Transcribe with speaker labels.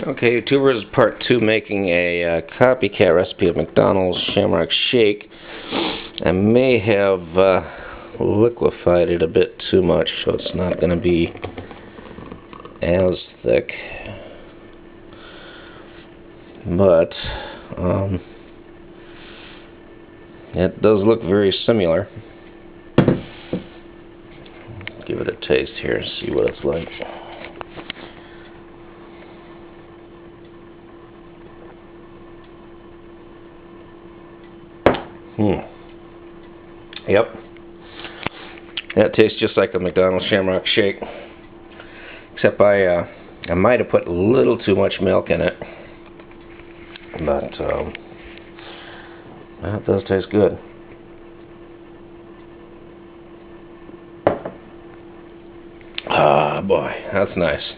Speaker 1: Okay, YouTubers, part 2, making a copycat recipe of McDonald's Shamrock Shake. I may have liquefied it a bit too much, so it's not going to be as thick. But it does look very similar. Give it a taste here and see what it's like. Yep. That tastes just like a McDonald's Shamrock Shake. Except I might have put a little too much milk in it. But that does taste good. Ah, boy, that's nice.